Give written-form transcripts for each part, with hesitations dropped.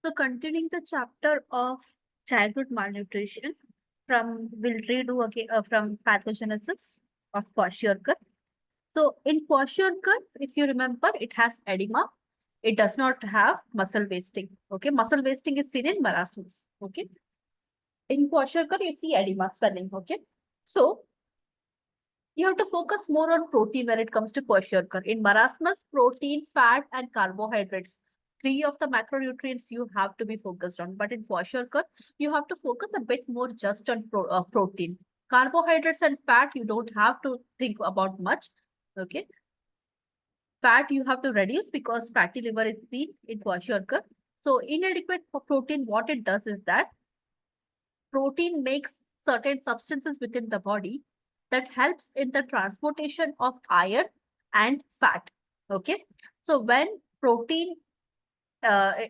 So continuing the chapter of childhood malnutrition, we'll redo again from pathogenesis of kwashiorkor. So in kwashiorkor, if you remember, it has edema. It does not have muscle wasting. Okay, muscle wasting is seen in marasmus. Okay, in kwashiorkor you see edema, swelling. Okay, so you have to focus more on protein when it comes to kwashiorkor. In marasmus, protein, fat, and carbohydrates. Three of the macronutrients you have to be focused on. But in kwashiorkor, you have to focus a bit more just on protein. Carbohydrates and fat, you don't have to think about much. Okay. Fat you have to reduce because fatty liver is seen in kwashiorkor. So inadequate for protein, what it does is that protein makes certain substances within the body that helps in the transportation of iron and fat. Okay. So when protein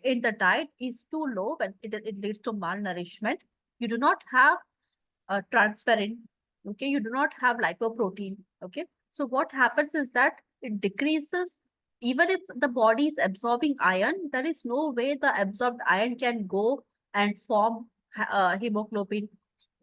in the diet is too low, when it leads to malnourishment, you do not have transferrin. Okay. You do not have lipoprotein. Okay. So what happens is that it decreases. Even if the body is absorbing iron, there is no way the absorbed iron can go and form hemoglobin,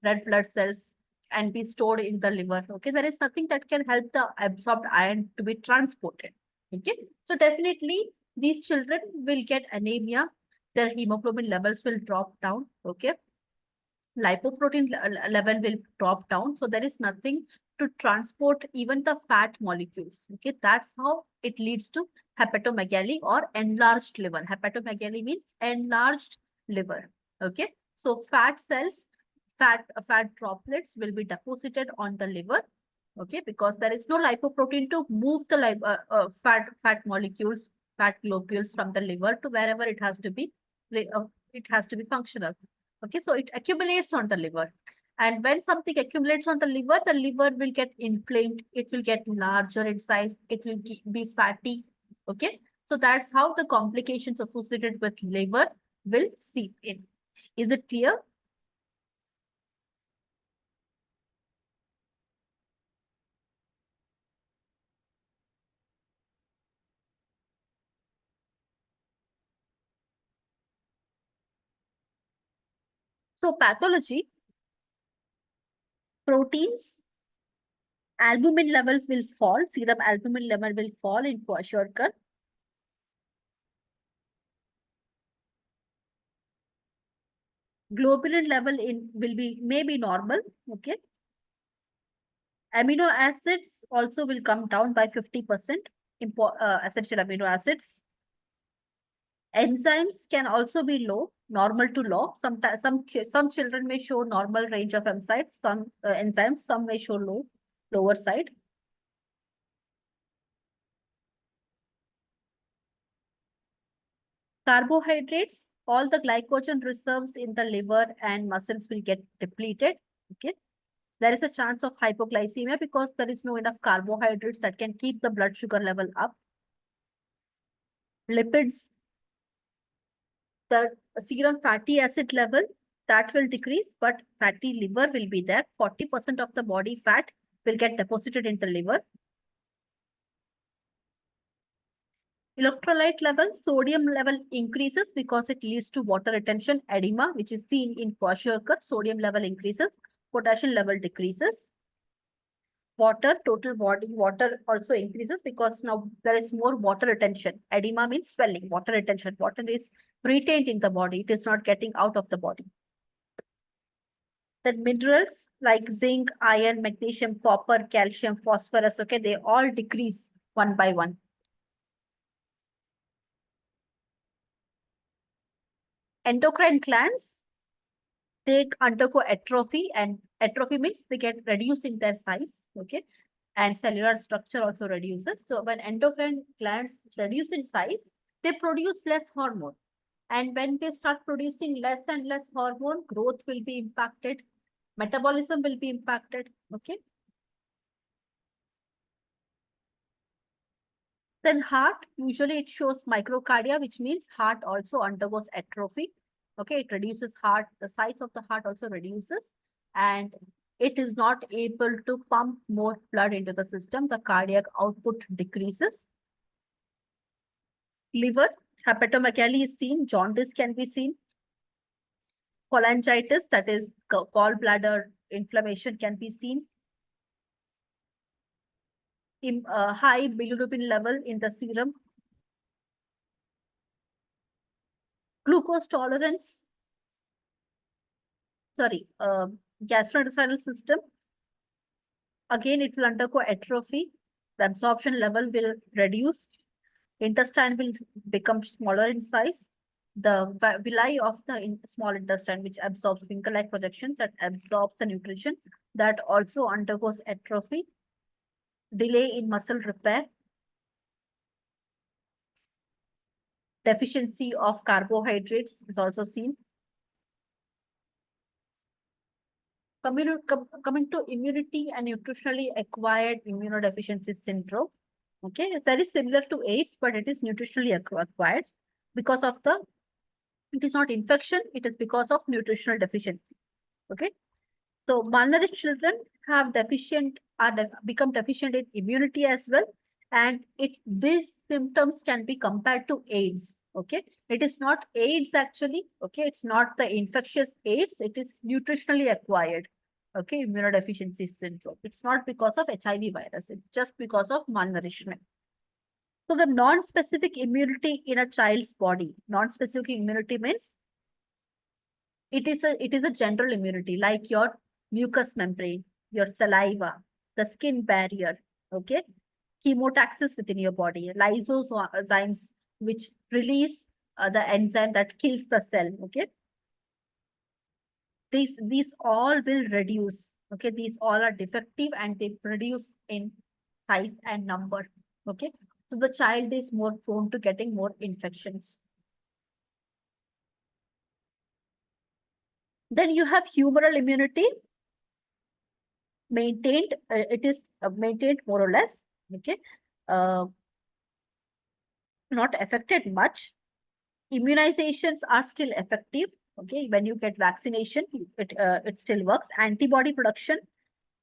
red blood cells, and be stored in the liver. Okay, there is nothing that can help the absorbed iron to be transported. Okay, so definitely these children will get anemia. Their hemoglobin levels will drop down. Okay, lipoprotein level will drop down. So there is nothing to transport even the fat molecules. Okay, that's how it leads to hepatomegaly or enlarged liver. Hepatomegaly means enlarged liver. Okay, so fat droplets will be deposited on the liver. Okay, because there is no lipoprotein to move the fat molecules, fat globules from the liver to wherever it has to be. It has to be functional. Okay, so it accumulates on the liver. And when something accumulates on the liver will get inflamed. It will get larger in size. It will be fatty. Okay, so that's how the complications associated with liver will seep in. Is it clear? So pathology, proteins, albumin levels will fall. Serum albumin level will fall in kwashiorkor. Globulin level in will be maybe normal. Okay. Amino acids also will come down by 50%. Essential amino acids. Enzymes can also be low, normal to low. Sometimes some children may show normal range of enzymes. Some may show lower side. Carbohydrates, all the glycogen reserves in the liver and muscles will get depleted. Okay. There is a chance of hypoglycemia because there is no enough carbohydrates that can keep the blood sugar level up. Lipids, the serum fatty acid level, that will decrease, but fatty liver will be there. 40% of the body fat will get deposited in the liver. Electrolyte level, sodium level increases because it leads to water retention edema, which is seen in kwashiorkor. Sodium level increases, potassium level decreases. Water, total body water also increases because now there is more water retention. Edema means swelling, water retention. Water is retained in the body. It is not getting out of the body. Then minerals like zinc, iron, magnesium, copper, calcium, phosphorus, okay, they all decrease one by one. Endocrine glands, they undergo atrophy, and atrophy means they get reduced in their size, okay, and cellular structure also reduces. So when endocrine glands reduce in size, they produce less hormone. And when they start producing less and less hormone, growth will be impacted, metabolism will be impacted, okay. Then heart, usually it shows microcardia, which means heart also undergoes atrophy. Okay, it reduces heart, the size of the heart also reduces, and it is not able to pump more blood into the system. The cardiac output decreases. Liver, Hepatomegaly is seen, jaundice can be seen, cholangitis, that is gallbladder inflammation, can be seen, high bilirubin level in the serum, glucose tolerance, sorry, gastrointestinal system. Again, it will undergo atrophy. The absorption level will reduce. Intestine will become smaller in size. The villi of the small intestine, which absorbs finger-like projections, that absorbs the nutrition, that also undergoes atrophy. Delay in muscle repair. Deficiency of carbohydrates is also seen. Coming to immunity and nutritionally acquired immunodeficiency syndrome. Okay, it's very similar to AIDS, but it is nutritionally acquired because of the, it is not infection, it is because of nutritional deficiency. Okay, so malnourished children have become deficient in immunity as well, and these symptoms can be compared to AIDS. Okay, it is not AIDS actually. Okay, it's not the infectious AIDS, it is nutritionally acquired. Okay, immunodeficiency syndrome. It's not because of HIV virus, it's just because of malnourishment. So the non-specific immunity in a child's body, non-specific immunity means it is a general immunity, like your mucous membrane, your saliva, the skin barrier, okay, chemotaxis within your body, lysozymes which release the enzyme that kills the cell. Okay, these all will reduce. Okay, these all are defective and they produce in size and number. Okay, so the child is more prone to getting more infections. Then you have humoral immunity maintained. It is maintained more or less. Okay, uh, not affected much. Immunizations are still effective. Okay, when you get vaccination, it still works. Antibody production,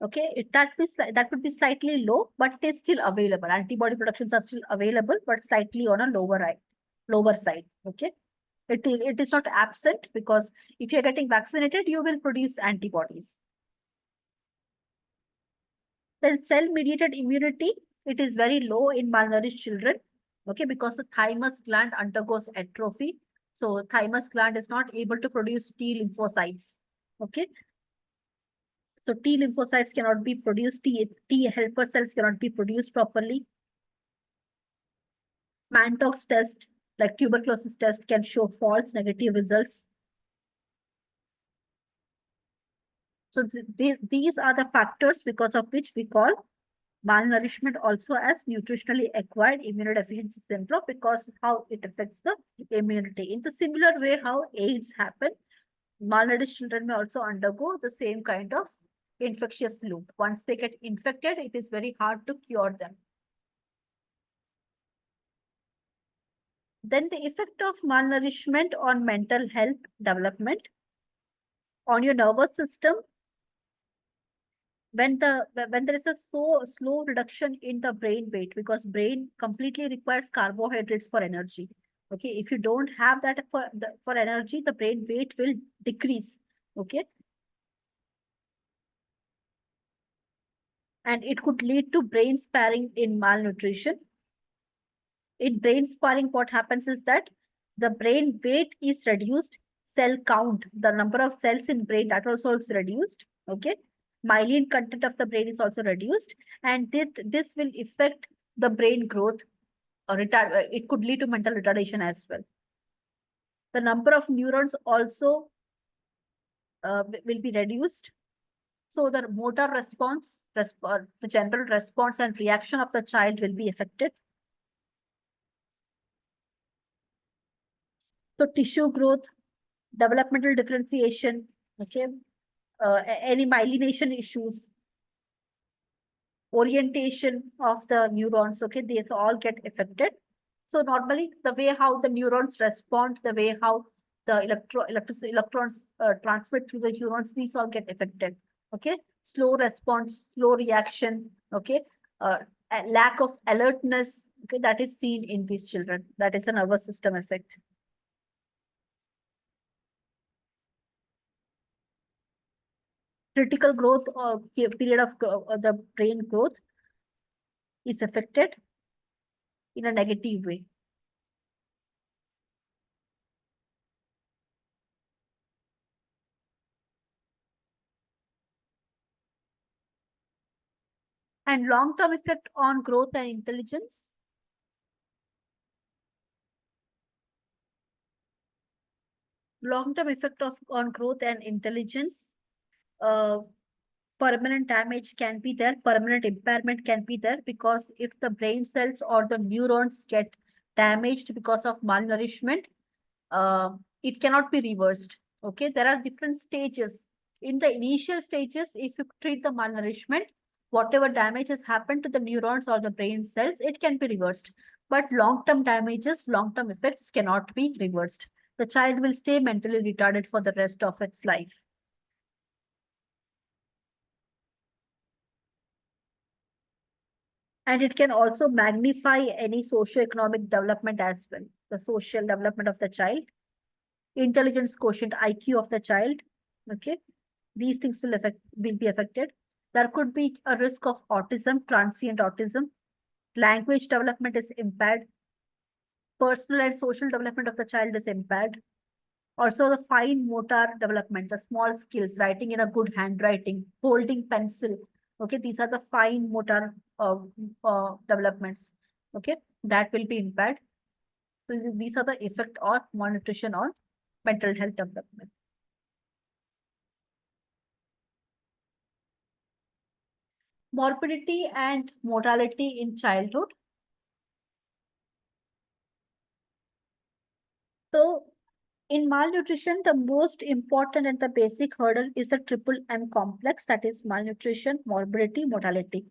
okay, that would be slightly low, but it is still available. Antibody productions are still available, but slightly on a lower side. Okay, it is not absent, because if you're getting vaccinated, you will produce antibodies. Then cell-mediated immunity, it is very low in malnourished children. Okay, because the thymus gland undergoes atrophy. So thymus gland is not able to produce T lymphocytes. Okay. So T lymphocytes cannot be produced, T helper cells cannot be produced properly. Mantox test, like tuberculosis test, can show false negative results. So these are the factors because of which we call malnourishment also as nutritionally acquired immunodeficiency syndrome, because how it affects the immunity. In the similar way how AIDS happen, malnourished children may also undergo the same kind of infectious loop. Once they get infected, it is very hard to cure them. Then the effect of malnourishment on mental health development, on your nervous system. When there is a slow reduction in the brain weight, because brain completely requires carbohydrates for energy. Okay, if you don't have that for energy, the brain weight will decrease. Okay, and it could lead to brain sparring in malnutrition. In brain sparring, what happens is that the brain weight is reduced, cell count, the number of cells in brain, that also is reduced. Okay, myelin content of the brain is also reduced, and this will affect the brain growth, or it could lead to mental retardation as well. The number of neurons also will be reduced. So the motor response, the general response and reaction of the child will be affected. So tissue growth, developmental differentiation, okay, any myelination issues, orientation of the neurons, okay, these all get affected. So normally the way how the neurons respond, the way how the electrons transmit through the neurons, these all get affected. Okay, slow response, slow reaction, okay, lack of alertness, Okay, that is seen in these children. That is a nervous system effect. Critical growth or period of the brain growth is affected in a negative way. And long-term effect on growth and intelligence. Long-term effect of on growth and intelligence. Uh, Permanent damage can be there, permanent impairment can be there, because if the brain cells or the neurons get damaged because of malnourishment, uh, it cannot be reversed. Okay, there are different stages. In the initial stages, if you treat the malnourishment, whatever damage has happened to the neurons or the brain cells, it can be reversed. But long-term damages, long-term effects cannot be reversed. The child will stay mentally retarded for the rest of its life. And it can also magnify any socio-economic development as well, the social development of the child, intelligence quotient, IQ of the child. Okay, these things will be affected. There could be a risk of autism, transient autism. Language development is impaired. Personal and social development of the child is impaired. Also, the fine motor development, the small skills, writing in a good handwriting, holding pencil. Okay, these are the fine motor developments. Okay, that will be impaired. So these are the effect of malnutrition on mental health development. Morbidity and mortality in childhood. So in malnutrition, the most important and the basic hurdle is the triple M complex, that is malnutrition, morbidity, mortality.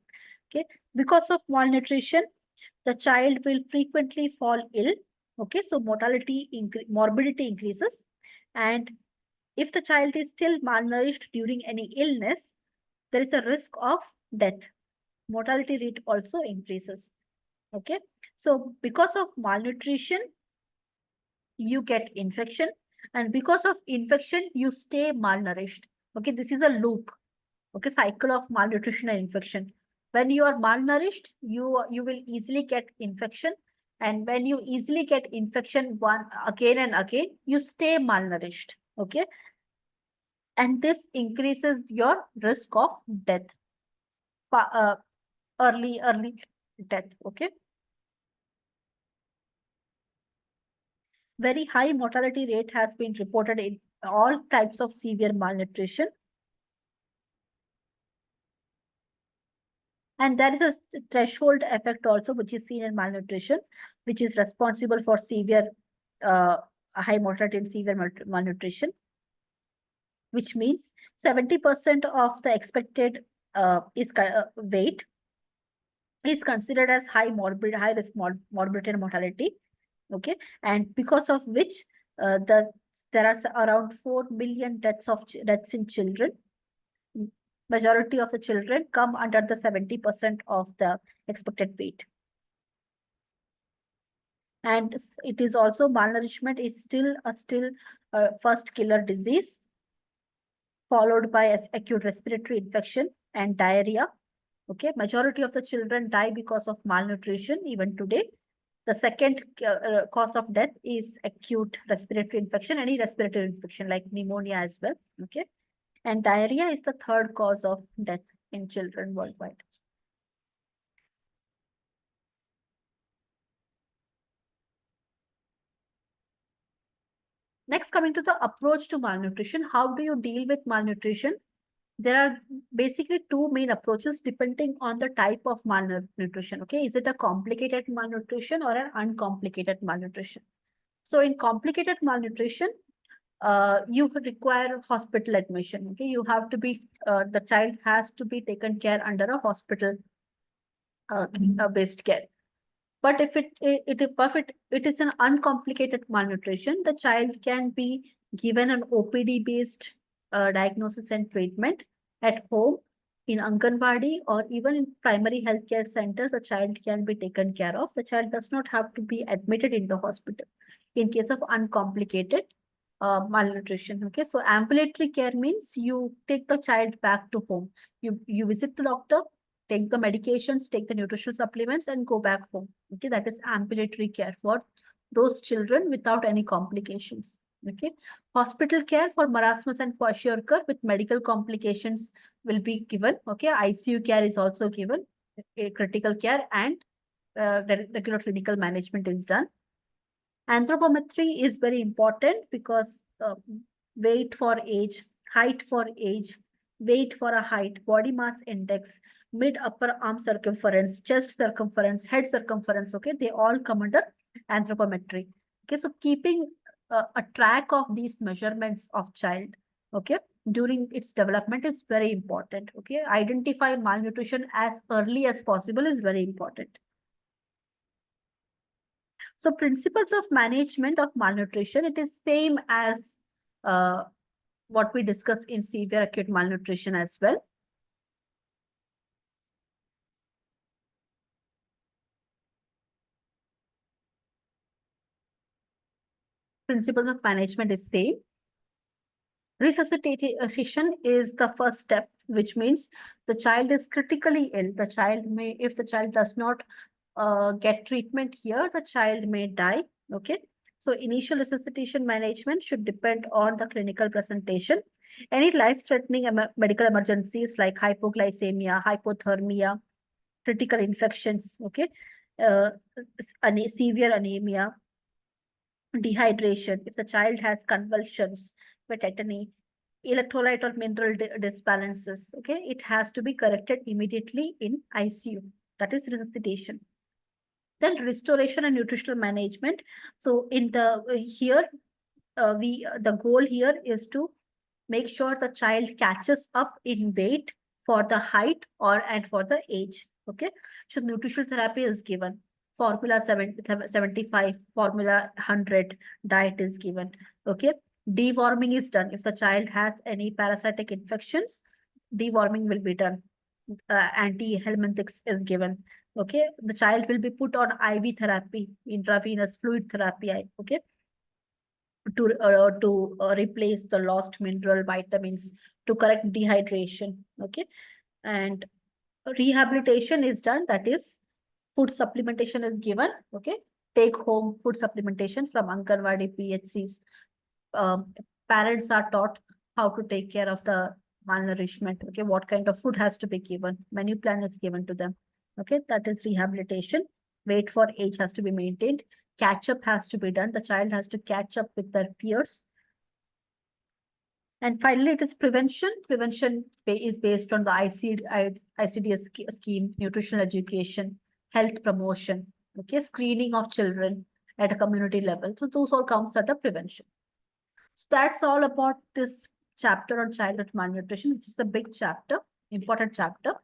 Okay, because of malnutrition, the child will frequently fall ill. Okay, so morbidity increases. And if the child is still malnourished during any illness, there is a risk of death. Mortality rate also increases. Okay, so because of malnutrition, you get infection, and because of infection, you stay malnourished. Okay, this is a loop. Okay, cycle of malnutrition and infection. When you are malnourished, you will easily get infection, and when you easily get infection one again and again, you stay malnourished. Okay, and this increases your risk of death, early death. Okay, very high mortality rate has been reported in all types of severe malnutrition. And there is a threshold effect also, which is seen in malnutrition, which is responsible for severe high mortality and severe malnutrition, which means 70% of the expected weight is considered as high risk morbidity and mortality. Okay, and because of which there are around 4 million deaths in children. Majority of the children come under the 70% of the expected weight. And it is also malnourishment is still first killer disease, followed by acute respiratory infection and diarrhea. Okay, majority of the children die because of malnutrition even today. The second cause of death is acute respiratory infection, any respiratory infection like pneumonia as well. Okay, and diarrhea is the third cause of death in children worldwide. Next, coming to the approach to malnutrition, how do you deal with malnutrition? There are basically two main approaches depending on the type of malnutrition. Okay, is it a complicated malnutrition or an uncomplicated malnutrition? So in complicated malnutrition, you require hospital admission. Okay, you have to be the child has to be taken care under a hospital based care. But if it is an uncomplicated malnutrition, the child can be given an OPD based diagnosis and treatment at home in Anganwadi or even in primary healthcare centers, a child can be taken care of. The child does not have to be admitted in the hospital in case of uncomplicated malnutrition. Okay, so ambulatory care means you take the child back to home. You visit the doctor, take the medications, take the nutritional supplements, and go back home. Okay, that is ambulatory care for those children without any complications. Okay, hospital care for marasmus and kwashiorkor with medical complications will be given. Okay, ICU care is also given, a critical care, and regular clinical management is done. Anthropometry is very important because weight for age, height for age, weight for a height, body mass index, mid upper arm circumference, chest circumference, head circumference, okay, they all come under anthropometry. Okay, so keeping a track of these measurements of child, okay, during its development is very important. Okay, identify malnutrition as early as possible is very important. So principles of management of malnutrition, it is same as uh, what we discussed in severe acute malnutrition as well. Principles of management is same. Resuscitation is the first step, which means the child is critically ill. The child may, if the child does not get treatment here, the child may die. Okay. So initial resuscitation management should depend on the clinical presentation. Any life-threatening medical emergencies like hypoglycemia, hypothermia, critical infections, okay, uh, severe anemia, dehydration, if the child has convulsions, tetany, electrolyte or mineral disbalances, okay, it has to be corrected immediately in ICU. That is resuscitation. Then restoration and nutritional management. So in the here, the goal here is to make sure the child catches up in weight for the height or and for the age. Okay, so nutritional therapy is given. Formula 75, formula 100, diet is given. Okay, deworming is done. If the child has any parasitic infections, deworming will be done. Anti-helminthics is given. Okay, the child will be put on IV therapy, intravenous fluid therapy. Okay, to replace the lost mineral vitamins, to correct dehydration. Okay, and rehabilitation is done, that is food supplementation is given. Okay, take home food supplementation from Anganwadi PHCs. Parents are taught how to take care of the malnourishment. Okay, what kind of food has to be given, menu plan is given to them. Okay, that is rehabilitation. Weight for age has to be maintained. Catch up has to be done. The child has to catch up with their peers. And finally, it is prevention. Prevention is based on the ICDS scheme, nutritional education, health promotion, okay, screening of children at a community level. So those all comes under prevention. So that's all about this chapter on childhood malnutrition, which is the big chapter, important chapter.